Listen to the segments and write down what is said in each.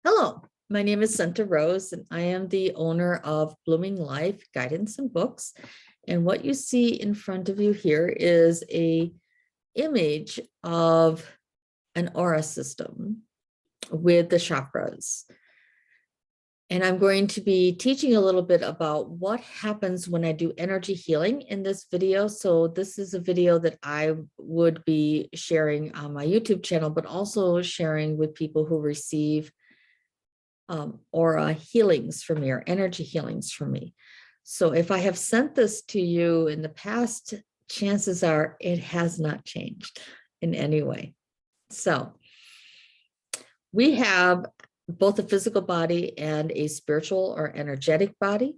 Hello, my name is Santa Rose, and I am the owner of Blooming Life Guidance and Books. And what you see in front of you here is a image of an aura system with the chakras. And I'm going to be teaching a little bit about what happens when I do energy healing in this video. So this is a video that I would be sharing on my YouTube channel, but also sharing with people who receive aura healings from me or energy healings from me. So if I have sent this to you in the past, chances are it has not changed in any way. So we have both a physical body and a spiritual or energetic body.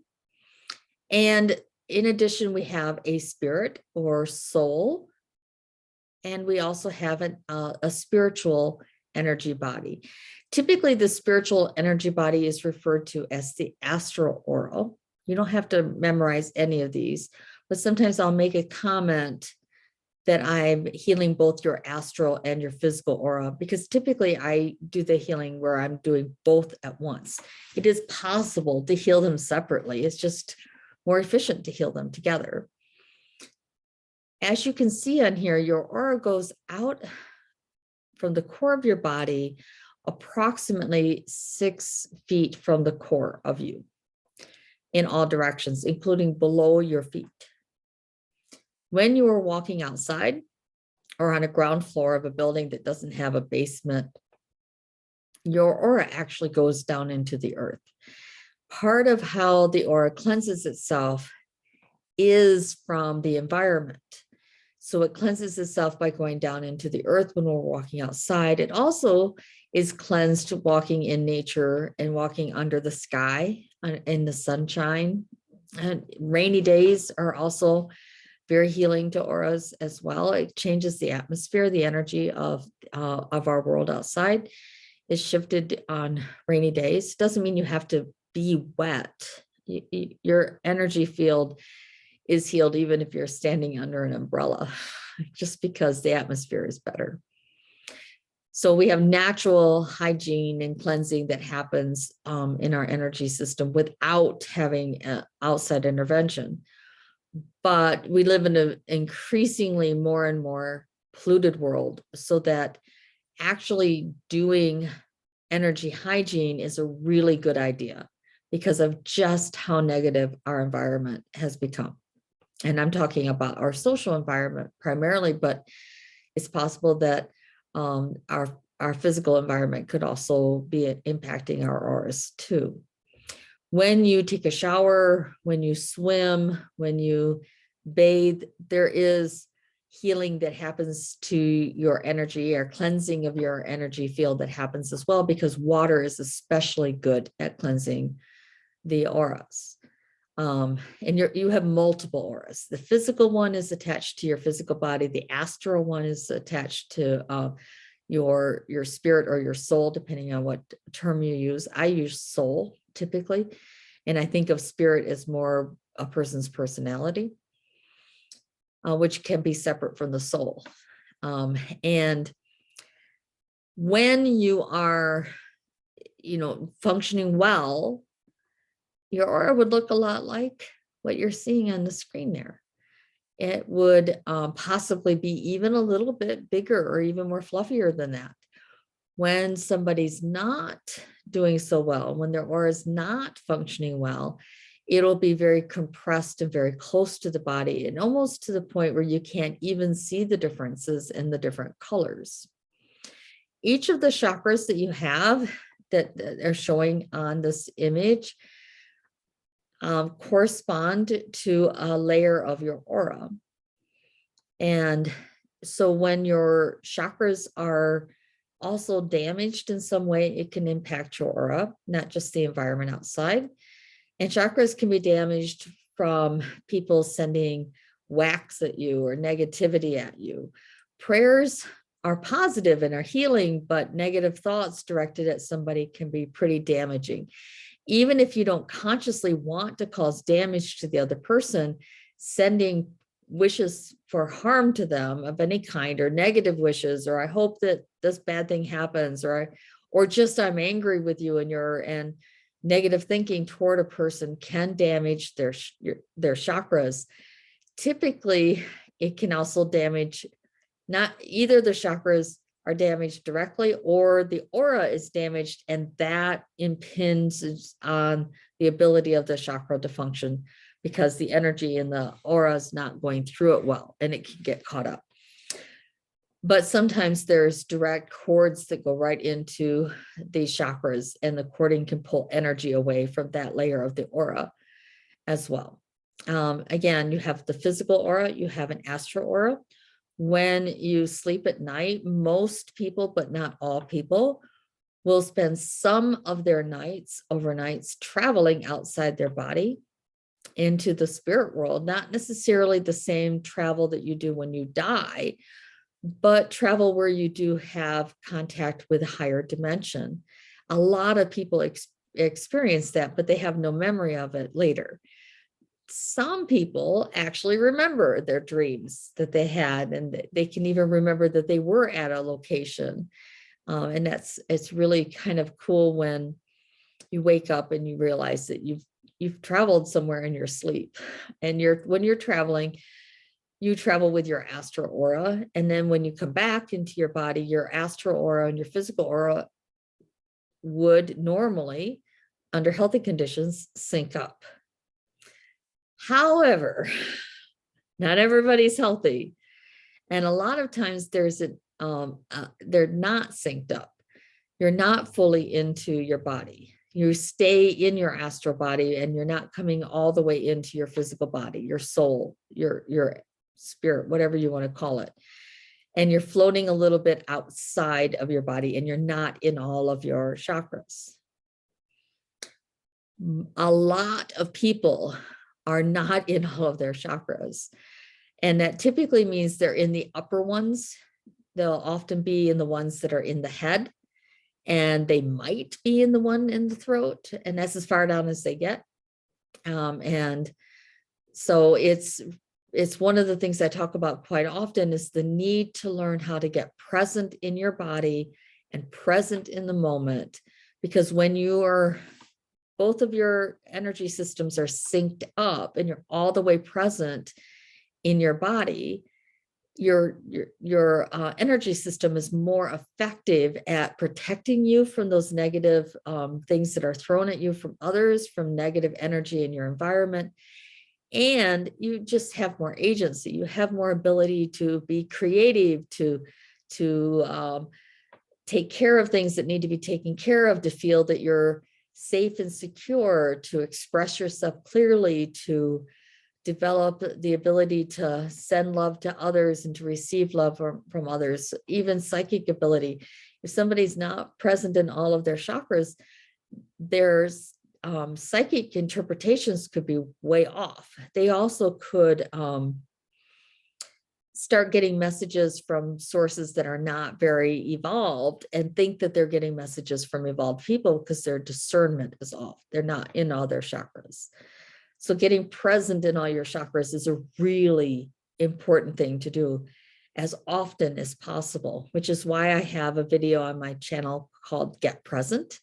And in addition, we have a spirit or soul. And we also have a spiritual energy body. Typically, the spiritual energy body is referred to as the astral aura. You don't have to memorize any of these, but sometimes I'll make a comment that I'm healing both your astral and your physical aura, because typically I do the healing where I'm doing both at once. It is possible to heal them separately. It's just more efficient to heal them together. As you can see on here, your aura goes out from the core of your body approximately 6 feet from the core of you in all directions, including below your feet. When you are walking outside or on a ground floor of a building that doesn't have a basement, your aura actually goes down into the earth. Part of how the aura cleanses itself is from the environment. So it cleanses itself by going down into the earth when we're walking outside. It also is cleansed walking in nature and walking under the sky in the sunshine. And rainy days are also very healing to auras as well. It changes the atmosphere, the energy of our world outside is shifted on rainy days. Doesn't mean you have to be wet. Your energy field is healed even if you're standing under an umbrella, just because the atmosphere is better. So we have natural hygiene and cleansing that happens in our energy system without having outside intervention. But we live in an increasingly more and more polluted world, so that actually doing energy hygiene is a really good idea because of just how negative our environment has become. And I'm talking about our social environment primarily, but it's possible that our physical environment could also be impacting our auras too. When you take a shower, when you swim, when you bathe, there is healing that happens to your energy, or cleansing of your energy field that happens as well, because water is especially good at cleansing the auras. And you have multiple auras. The physical one is attached to your physical body. The astral one is attached to your spirit or your soul, depending on what term you use. I use soul typically, and I think of spirit as more a person's personality, which can be separate from the soul. And when you are, functioning well, your aura would look a lot like what you're seeing on the screen there. It would possibly be even a little bit bigger or even more fluffier than that. When somebody's not doing so well, when their aura is not functioning well, it'll be very compressed and very close to the body, and almost to the point where you can't even see the differences in the different colors. Each of the chakras that you have that are showing on this image correspond to a layer of your aura. And so when your chakras are also damaged in some way, it can impact your aura, not just the environment outside. And chakras can be damaged from people sending wax at you or negativity at you. Prayers are positive and are healing, but negative thoughts directed at somebody can be pretty damaging. Even if you don't consciously want to cause damage to the other person, sending wishes for harm to them of any kind, or negative wishes, or I hope that this bad thing happens, or or just I'm angry with you, and negative thinking toward a person can damage their chakras. Typically, it can also damage, not either the chakras are damaged directly or the aura is damaged, and that impinges on the ability of the chakra to function because the energy in the aura is not going through it well, and it can get caught up. But sometimes there's direct cords that go right into these chakras, and the cording can pull energy away from that layer of the aura as well. Again, you have the physical aura, you have an astral aura. When you sleep at night, most people, but not all people, will spend some of their nights, overnights, traveling outside their body into the spirit world, not necessarily the same travel that you do when you die, but travel where you do have contact with a higher dimension. A lot of people experience that, but they have no memory of it later. Some people actually remember their dreams that they had, and they can even remember that they were at a location. And it's really kind of cool when you wake up and you realize that you've traveled somewhere in your sleep. And when you're traveling, you travel with your astral aura. And then when you come back into your body, your astral aura and your physical aura would normally, under healthy conditions, sync up. However, not everybody's healthy. And a lot of times they're not synced up. You're not fully into your body. You stay in your astral body, and you're not coming all the way into your physical body, your soul, your spirit, whatever you want to call it. And you're floating a little bit outside of your body, and you're not in all of your chakras. A lot of people are not in all of their chakras. And that typically means they're in the upper ones. They'll often be in the ones that are in the head, and they might be in the one in the throat, and that's as far down as they get. And so it's one of the things I talk about quite often is the need to learn how to get present in your body and present in the moment, because when both of your energy systems are synced up and you're all the way present in your body, your energy system is more effective at protecting you from those negative things that are thrown at you from others, from negative energy in your environment. And you just have more agency. You have more ability to be creative, to take care of things that need to be taken care of, to feel that you're safe and secure, to express yourself clearly, to develop the ability to send love to others and to receive love from others, even psychic ability. If somebody's not present in all of their chakras, there's psychic interpretations could be way off. They also could start getting messages from sources that are not very evolved and think that they're getting messages from evolved people because their discernment is off. They're not in all their chakras. So getting present in all your chakras is a really important thing to do as often as possible, which is why I have a video on my channel called Get Present.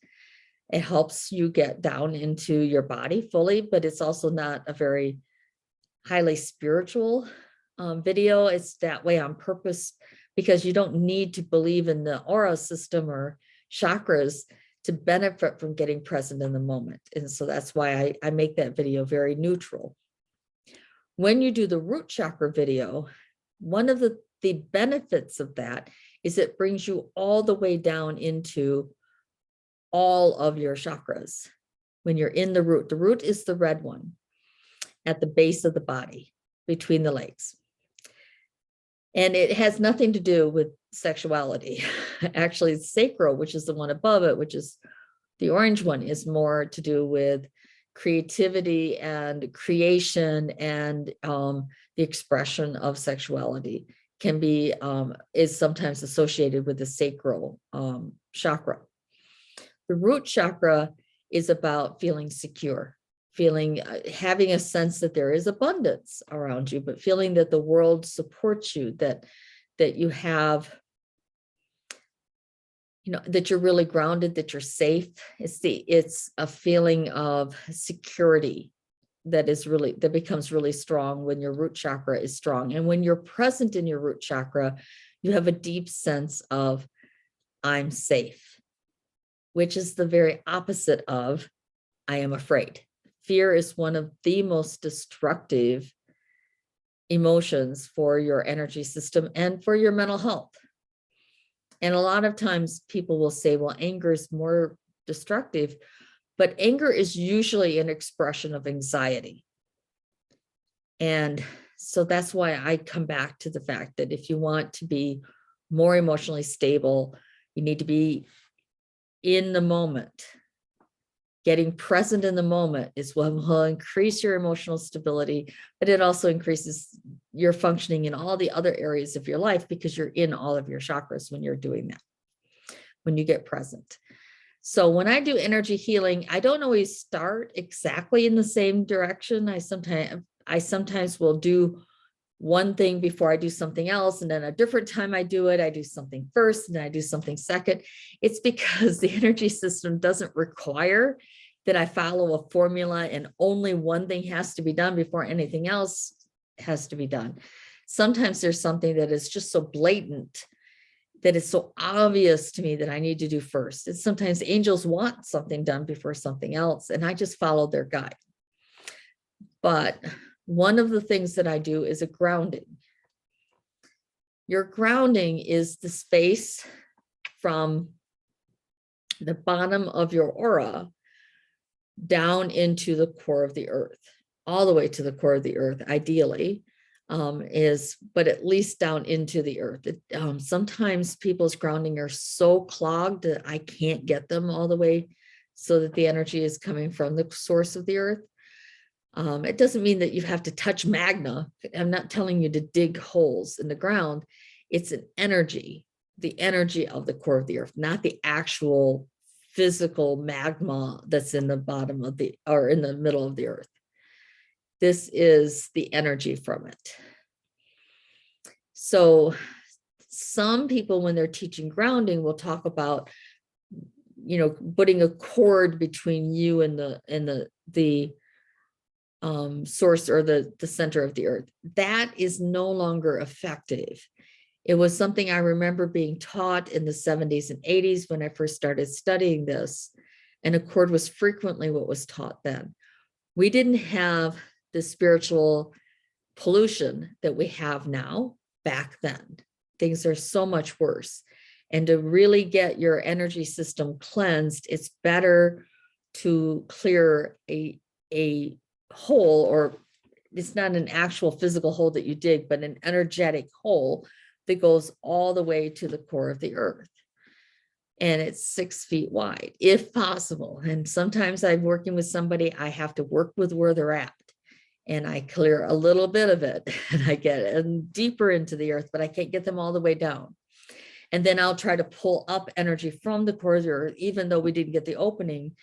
It helps you get down into your body fully, but it's also not a very highly spiritual video. It's that way on purpose because you don't need to believe in the aura system or chakras to benefit from getting present in the moment. And so that's why I make that video very neutral. When you do the root chakra video, one of the benefits of that is it brings you all the way down into all of your chakras. When you're in the root is the red one at the base of the body between the legs. And it has nothing to do with sexuality. Actually, it's sacral, which is the one above it, which is the orange one, is more to do with creativity and creation, and the expression of sexuality can be, is sometimes associated with the sacral chakra. The root chakra is about feeling secure, having a sense that there is abundance around you, but feeling that the world supports you, that you have, that you're really grounded, that you're safe. It's a feeling of security that becomes really strong when your root chakra is strong. And when you're present in your root chakra, you have a deep sense of I'm safe, which is the very opposite of I am afraid. Fear is one of the most destructive emotions for your energy system and for your mental health. And a lot of times people will say, well, anger is more destructive, but anger is usually an expression of anxiety. And so that's why I come back to the fact that if you want to be more emotionally stable, you need to be in the moment. Getting present in the moment is what will increase your emotional stability, but it also increases your functioning in all the other areas of your life because you're in all of your chakras when you're doing that, when you get present. So when I do energy healing, I don't always start exactly in the same direction. I sometimes will do one thing before I do something else. And then a different time I do something first and then I do something second. It's because the energy system doesn't require that I follow a formula and only one thing has to be done before anything else has to be done. Sometimes there's something that is just so blatant that it's so obvious to me that I need to do first. And sometimes angels want something done before something else, and I just follow their guide. But one of the things that I do is a grounding. Your grounding is the space from the bottom of your aura down into the core of the earth, all the way to the core of the earth, ideally, but at least down into the earth. Sometimes people's grounding are so clogged that I can't get them all the way so that the energy is coming from the source of the earth. It doesn't mean that you have to touch magna. I'm not telling you to dig holes in the ground. It's an energy, the energy of the core of the earth, not the actual physical magma that's in the bottom of or in the middle of the earth. This is the energy from it. So some people, when they're teaching grounding, will talk about, putting a cord between you and the source or the center of the earth. That is no longer effective. It was something I remember being taught in the 70s and 80s when I first started studying this, and a cord was frequently what was taught then. We didn't have the spiritual pollution that we have now back then. Things are so much worse. And to really get your energy system cleansed, it's better to clear a hole, or it's not an actual physical hole that you dig, but an energetic hole that goes all the way to the core of the earth. And it's 6 feet wide, if possible. And sometimes I'm working with somebody, I have to work with where they're at. And I clear a little bit of it and I get deeper into the earth, but I can't get them all the way down. And then I'll try to pull up energy from the core of the earth, even though we didn't get the opening,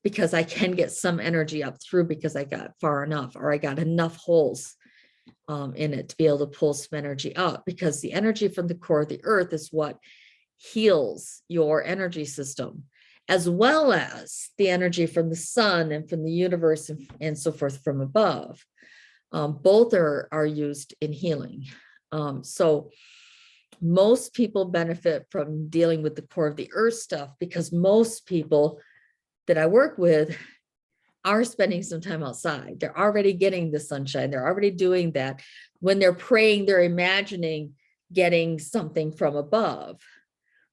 because I can get some energy up through because I got far enough, or I got enough holes in it to be able to pull some energy up, because the energy from the core of the earth is what heals your energy system, as well as the energy from the sun and from the universe and so forth from above. Both are used in healing. So most people benefit from dealing with the core of the earth stuff, because most people that I work with are spending some time outside. They're already getting the sunshine. They're already doing that. When they're praying, they're imagining getting something from above,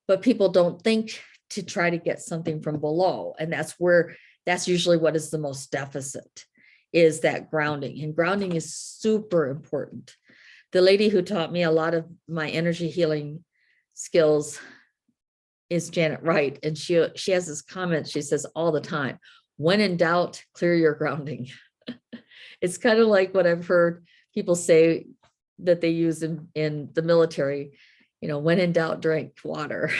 but people don't think to try to get something from below. And that's usually what is the most deficit, is that grounding. And grounding is super important. The lady who taught me a lot of my energy healing skills is Janet Wright. And she has this comment, she says all the time, when in doubt, clear your grounding. It's kind of like what I've heard people say that they use in the military, when in doubt, drink water.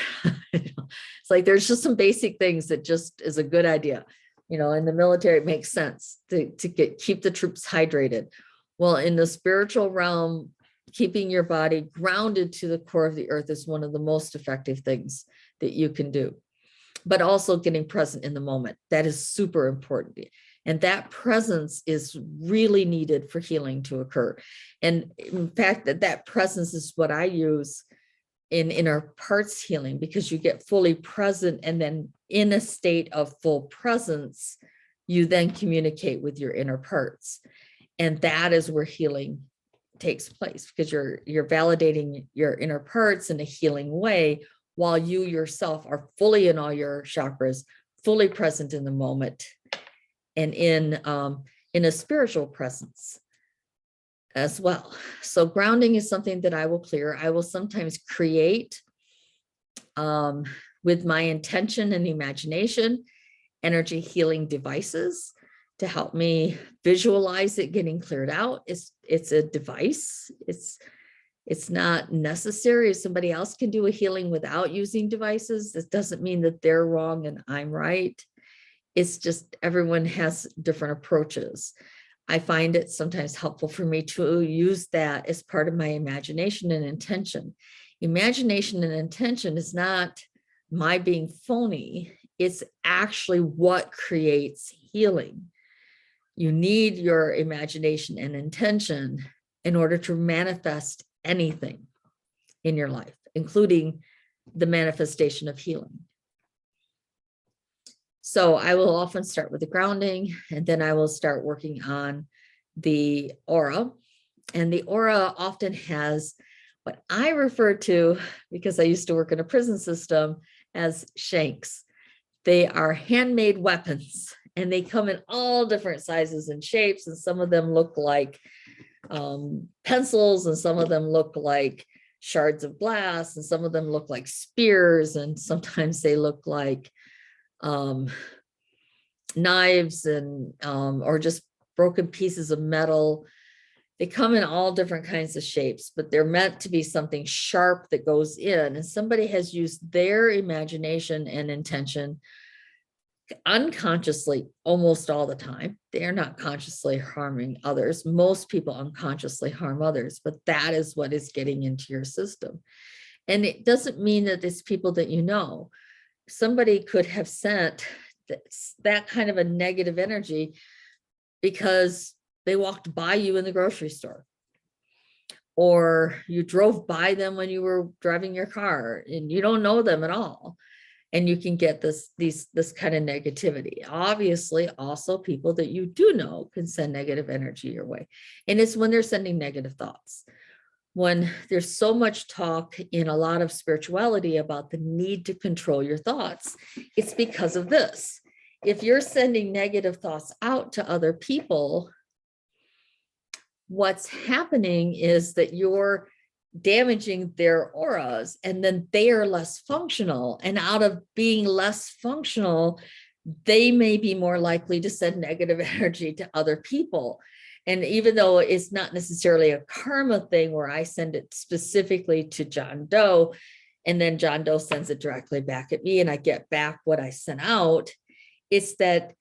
It's like, there's just some basic things that just is a good idea. In the military, it makes sense to keep the troops hydrated. Well, in the spiritual realm, keeping your body grounded to the core of the earth is one of the most effective things that you can do, but also getting present in the moment. That is super important. And that presence is really needed for healing to occur. And in fact, that presence is what I use in inner parts healing, because you get fully present, and then in a state of full presence, you then communicate with your inner parts. And that is where healing takes place, because you're validating your inner parts in a healing way, while you yourself are fully in all your chakras, fully present in the moment, and in a spiritual presence as well. So grounding is something that I will clear. I will sometimes create with my intention and imagination energy healing devices to help me visualize it getting cleared out. It's a device. It's not necessary. If somebody else can do a healing without using devices, this doesn't mean that they're wrong and I'm right. It's just everyone has different approaches. I find it sometimes helpful for me to use that as part of my imagination and intention. Imagination and intention is not my being phony. It's actually what creates healing. You need your imagination and intention in order to manifest anything in your life, including the manifestation of healing. So I will often start with the grounding, and then I will start working on the aura. And the aura often has what I refer to, because I used to work in a prison system, as shanks. They are handmade weapons, and they come in all different sizes and shapes. And some of them look like pencils, and some of them look like shards of glass, and some of them look like spears, and sometimes they look like knives, and or just broken pieces of metal. They come in all different kinds of shapes, but they're meant to be something sharp that goes in, and somebody has used their imagination and intention unconsciously almost all the time. They're not consciously harming others. Most people unconsciously harm others, but that is what is getting into your system. And it doesn't mean that it's people that you know. Somebody could have sent that kind of a negative energy because they walked by you in the grocery store, or you drove by them when you were driving your car and you don't know them at all. And you can get this kind of negativity. Obviously, also people that you do know can send negative energy your way. And it's when they're sending negative thoughts. When there's so much talk in a lot of spirituality about the need to control your thoughts, it's because of this. If you're sending negative thoughts out to other people, what's happening is that you're damaging their auras, and then they are less functional. And out of being less functional, they may be more likely to send negative energy to other people. And even though it's not necessarily a karma thing where I send it specifically to John Doe, and then John Doe sends it directly back at me and I get back what I sent out, it's that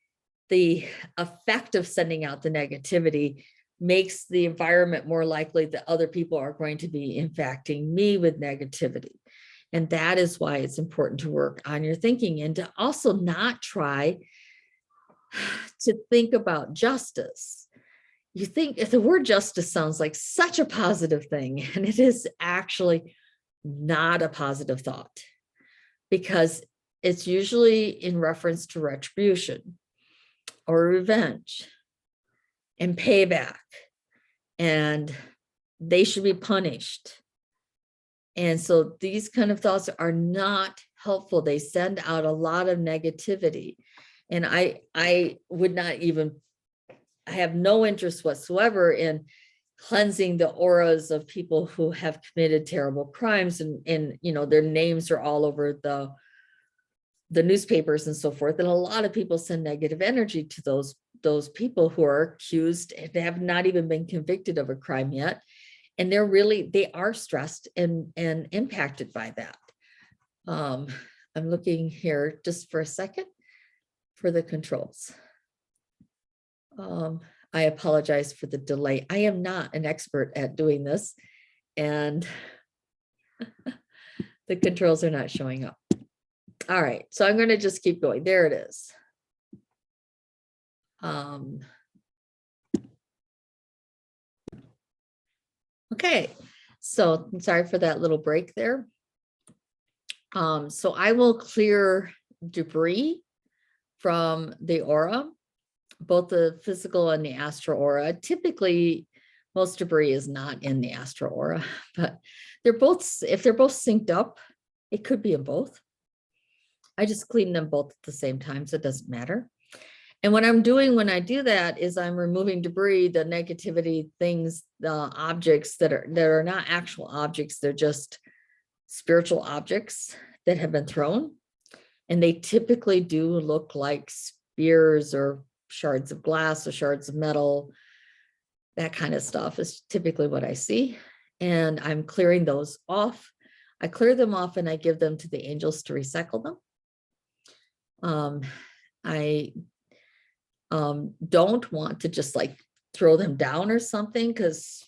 the effect of sending out the negativity makes the environment more likely that other people are going to be impacting me with negativity. And that is why it's important to work on your thinking, and to also not try to think about justice. You think the word justice sounds like such a positive thing, and it is actually not a positive thought, because it's usually in reference to retribution or revenge and payback, and they should be punished. And so these kind of thoughts are not helpful. They send out a lot of negativity. And I would not even, I have no interest whatsoever in cleansing the auras of people who have committed terrible crimes, and you know, their names are all over the newspapers and so forth. And a lot of people send negative energy to those people who are accused and have not even been convicted of a crime yet. And they are stressed and impacted by that. I'm looking here just for a second for the controls. I apologize for the delay. I am not an expert at doing this, and the controls are not showing up. All right, so I'm going to just keep going. There it is. Okay, so I'm sorry for that little break there. So I will clear debris from the aura, both the physical and the astral aura. Typically, most debris is not in the astral aura, but they're both, if they're both synced up, it could be in both. I just clean them both at the same time, so it doesn't matter. And what I'm doing when I do that is I'm removing debris, the negativity things, the objects that are not actual objects. They're just spiritual objects that have been thrown. And they typically do look like spears or shards of glass or shards of metal. That kind of stuff is typically what I see. And I'm clearing those off. I clear them off and I give them to the angels to recycle them. I don't want to just like throw them down or something, because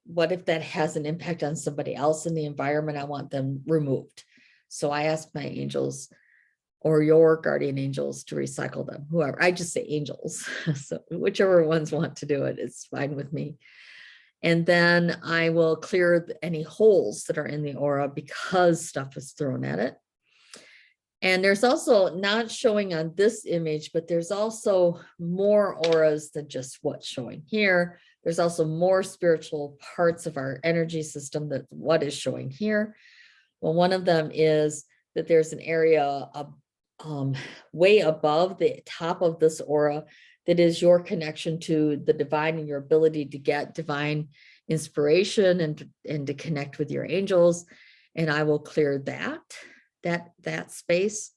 what if that has an impact on somebody else in the environment? I want them removed. So I ask my angels or your guardian angels to recycle them, whoever. I just say angels. So whichever ones want to do it, it's fine with me. And then I will clear any holes that are in the aura because stuff is thrown at it. And there's also, not showing on this image, but there's also more auras than just what's showing here. There's also more spiritual parts of our energy system than what is showing here. Well, one of them is that there's an area way above the top of this aura that is your connection to the divine and your ability to get divine inspiration and to connect with your angels. And I will clear that space.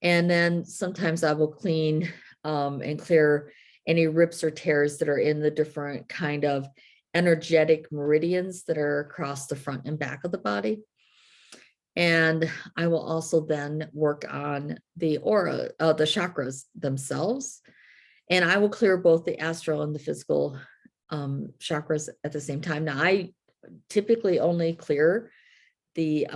And then sometimes I will clean and clear any rips or tears that are in the different kind of energetic meridians that are across the front and back of the body. And I will also then work on the aura, the chakras themselves. And I will clear both the astral and the physical chakras at the same time. Now, I typically only clear the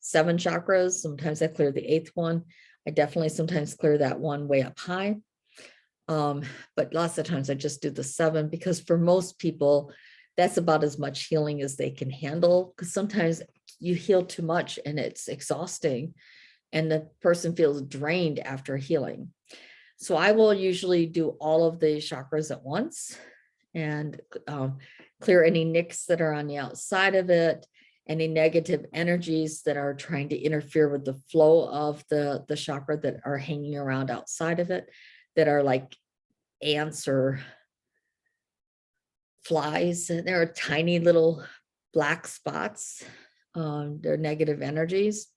7 chakras. Sometimes I clear the 8th one. I definitely sometimes clear that one way up high. But lots of times I just do the 7, because for most people, that's about as much healing as they can handle. Because sometimes you heal too much and it's exhausting and the person feels drained after healing. So I will usually do all of the chakras at once and clear any nicks that are on the outside of it, any negative energies that are trying to interfere with the flow of the chakra that are hanging around outside of it, that are like ants or flies. There are tiny little black spots. They're negative energies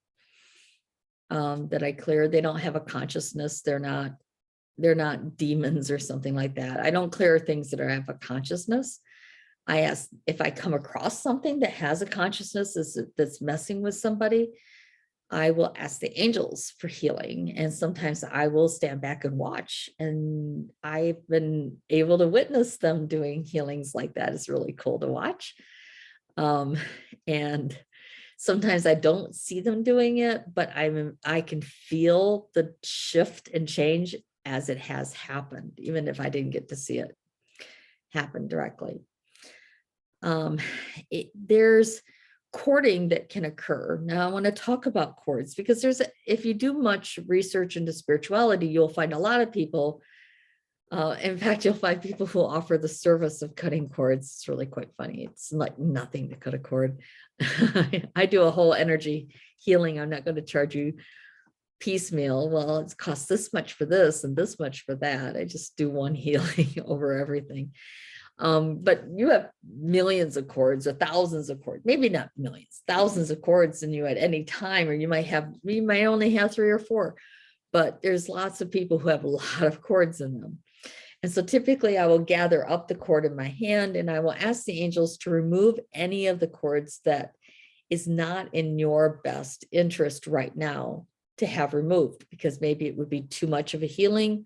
that I clear. They don't have a consciousness. They're not demons or something like that. I don't clear things that have a consciousness. I ask if I come across something that has a consciousness that's messing with somebody, I will ask the angels for healing. And sometimes I will stand back and watch. And I've been able to witness them doing healings like that. It's really cool to watch. And sometimes I don't see them doing it, but I can feel the shift and change as it has happened, even if I didn't get to see it happen directly. There's cording that can occur. Now I want to talk about cords, because if you do much research into spirituality, you'll find a lot of people, in fact, you'll find people who offer the service of cutting cords. It's really quite funny. It's like nothing to cut a cord. I do a whole energy healing. I'm not going to charge you piecemeal. Well, it's cost this much for this and this much for that. I just do one healing over everything. But you have millions of cords or thousands of cords, maybe not millions, thousands of cords in you at any time, or you may only have 3 or 4, but there's lots of people who have a lot of cords in them. And so typically I will gather up the cord in my hand and I will ask the angels to remove any of the cords that is not in your best interest right now to have removed, because maybe it would be too much of a healing,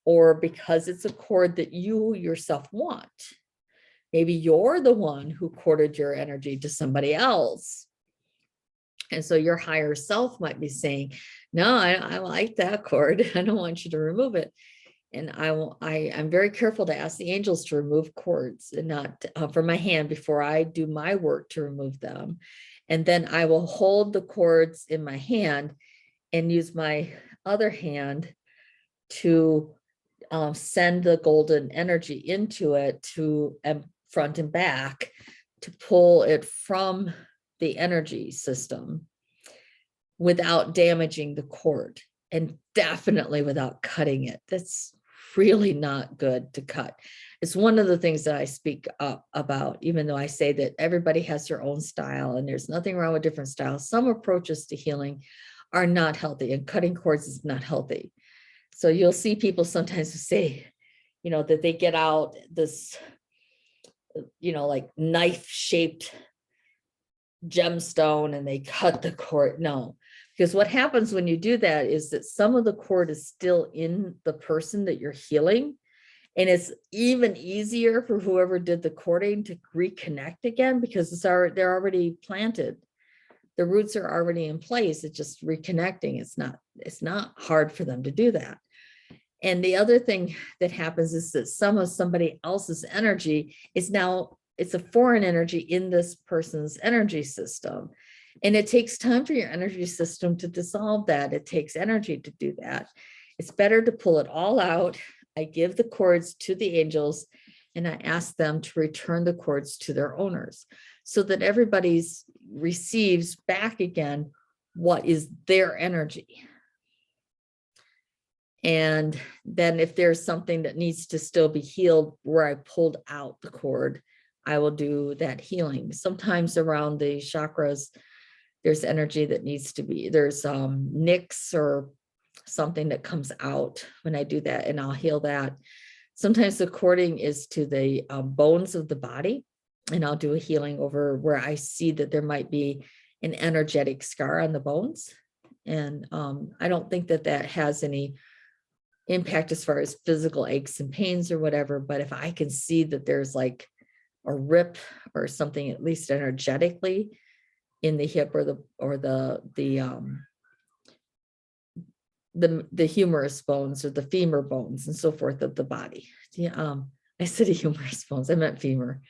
or because it's a cord that you yourself want. Maybe you're the one who corded your energy to somebody else. And so your higher self might be saying, no, I like that cord. I don't want you to remove it. And I'm very careful to ask the angels to remove cords and not from my hand before I do my work to remove them. And then I will hold the cords in my hand and use my other hand to send the golden energy into it to front and back to pull it from the energy system without damaging the cord, and definitely without cutting it. That's really not good to cut. It's one of the things that I speak up about, even though I say that everybody has their own style and there's nothing wrong with different styles. Some approaches to healing are not healthy, and cutting cords is not healthy. So you'll see people sometimes who say, that they get out this, like knife-shaped gemstone and they cut the cord. No, because what happens when you do that is that some of the cord is still in the person that you're healing. And it's even easier for whoever did the cording to reconnect again because they're already planted. The roots are already in place. It's just reconnecting. It's not hard for them to do that. And the other thing that happens is that some of somebody else's energy is now, it's a foreign energy in this person's energy system. And it takes time for your energy system to dissolve that. It takes energy to do that. It's better to pull it all out. I give the cords to the angels and I ask them to return the cords to their owners so that everybody receives back again what is their energy. And then if there's something that needs to still be healed where I pulled out the cord, I will do that healing. Sometimes around the chakras, there's energy that needs to be, there's nicks or something that comes out when I do that, and I'll heal that. Sometimes the cording is to the bones of the body, and I'll do a healing over where I see that there might be an energetic scar on the bones. And I don't think that has any impact as far as physical aches and pains or whatever, but if I can see that there's like a rip or something, at least energetically in the hip or the humerus bones or the femur bones and so forth of the body. Yeah, I said humerus bones, I meant femur.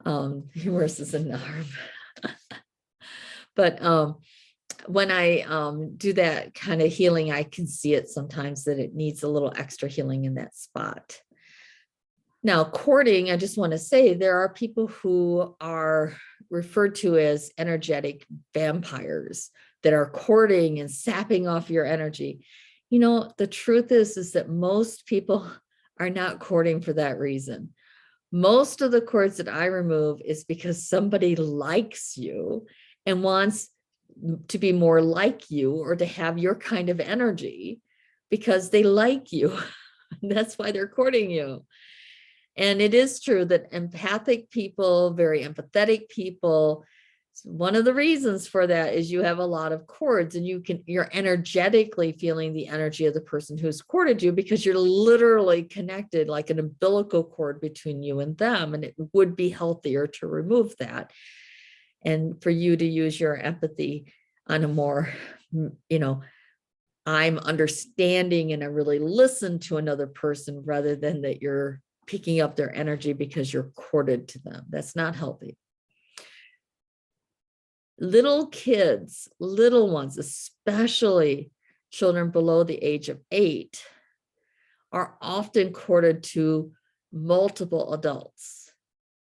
Humerus is in the arm. But when I do that kind of healing, I can see it sometimes that it needs a little extra healing in that spot. Now, cording, I just want to say there are people who are referred to as energetic vampires that are cording and sapping off your energy. The truth is that most people are not cording for that reason. Most of the cords that I remove is because somebody likes you and wants to be more like you or to have your kind of energy because they like you. That's why they're courting you. And it is true that empathic people, very empathetic people, one of the reasons for that is you have a lot of cords and you're energetically feeling the energy of the person who's courted you because you're literally connected like an umbilical cord between you and them. And it would be healthier to remove that. And for you to use your empathy on a more, I'm understanding and I really listen to another person rather than that you're picking up their energy because you're corded to them. That's not healthy. Little kids, little ones, especially children below the age of 8, are often corded to multiple adults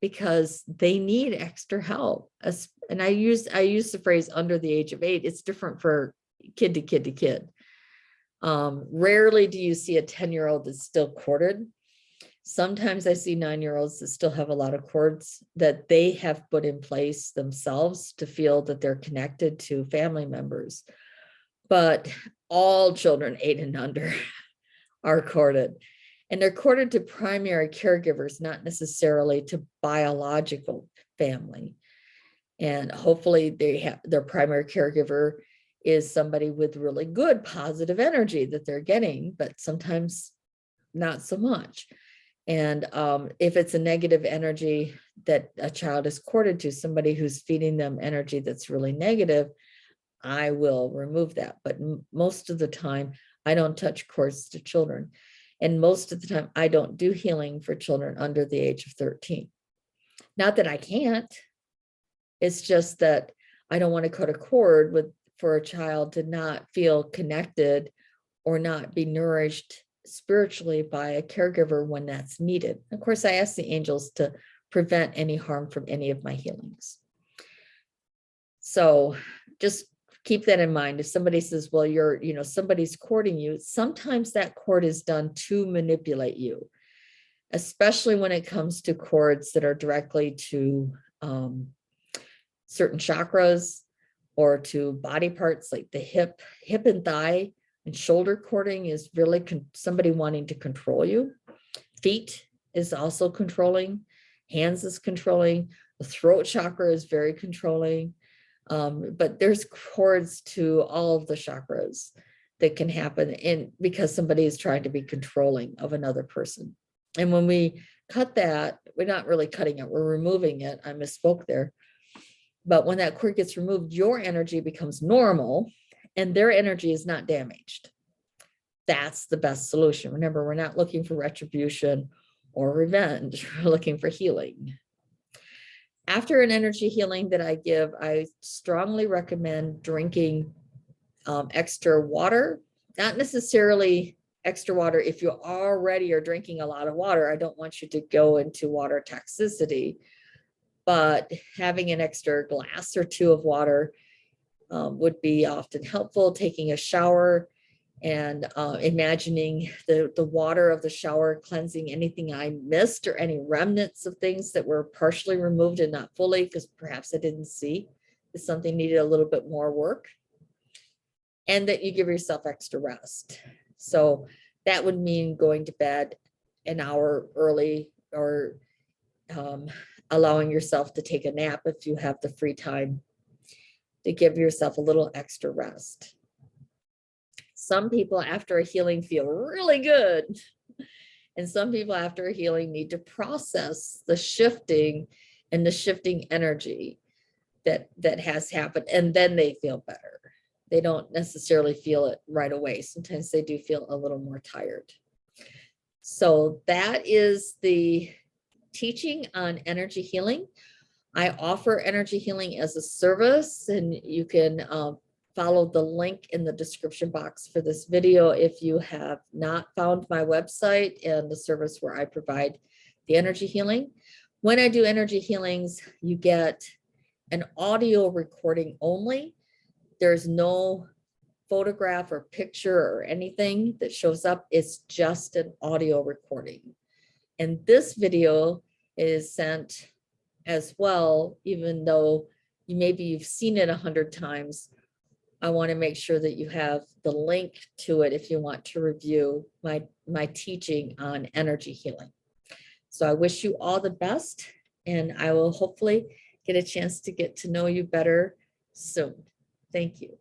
because they need extra help. And I use the phrase under the age of 8. It's different for kid to kid to kid. Rarely do you see a 10-year-old that's still corded. Sometimes I see 9-year-olds that still have a lot of cords that they have put in place themselves to feel that they're connected to family members. But all children 8 and under are corded. And they're corded to primary caregivers, not necessarily to biological family. And hopefully their primary caregiver is somebody with really good positive energy that they're getting, but sometimes not so much. And if it's a negative energy that a child is corded to, somebody who's feeding them energy that's really negative, I will remove that. But most of the time, I don't touch cords to children. And most of the time, I don't do healing for children under the age of 13. Not that I can't. It's just that I don't want to cut a cord for a child to not feel connected or not be nourished spiritually by a caregiver when that's needed. Of course, I ask the angels to prevent any harm from any of my healings. So just keep that in mind. If somebody says, well, somebody's courting you, sometimes that court is done to manipulate you, especially when it comes to cords that are directly to certain chakras or to body parts like the hip and thigh and shoulder cording is really somebody wanting to control you. Feet is also controlling. Hands is controlling. The throat chakra is very controlling. But there's cords to all of the chakras that can happen because somebody is trying to be controlling of another person. And when we cut that, we're not really cutting it, we're removing it. I misspoke there. But when that cord gets removed, your energy becomes normal and their energy is not damaged. That's the best solution. Remember, we're not looking for retribution or revenge. We're looking for healing. After an energy healing that I give, I strongly recommend drinking extra water, not necessarily extra water. If you already are drinking a lot of water, I don't want you to go into water toxicity, but having an extra glass or two of water would be often helpful. Taking a shower and imagining the water of the shower cleansing anything I missed or any remnants of things that were partially removed and not fully, because perhaps I didn't see if something needed a little bit more work. And that you give yourself extra rest. So that would mean going to bed an hour early or allowing yourself to take a nap if you have the free time, to give yourself a little extra rest. Some people after a healing feel really good. And some people after a healing need to process the shifting and the shifting energy that has happened. And then they feel better. They don't necessarily feel it right away. Sometimes they do feel a little more tired. So that is the teaching on energy healing. I offer energy healing as a service, and you can follow the link in the description box for this video if you have not found my website and the service where I provide the energy healing. When I do energy healings, you get an audio recording only. There's no photograph or picture or anything that shows up. It's just an audio recording. And this video is sent as well, even though you've seen it 100 times. I want to make sure that you have the link to it if you want to review my teaching on energy healing. So I wish you all the best, and I will hopefully get a chance to get to know you better soon. Thank you.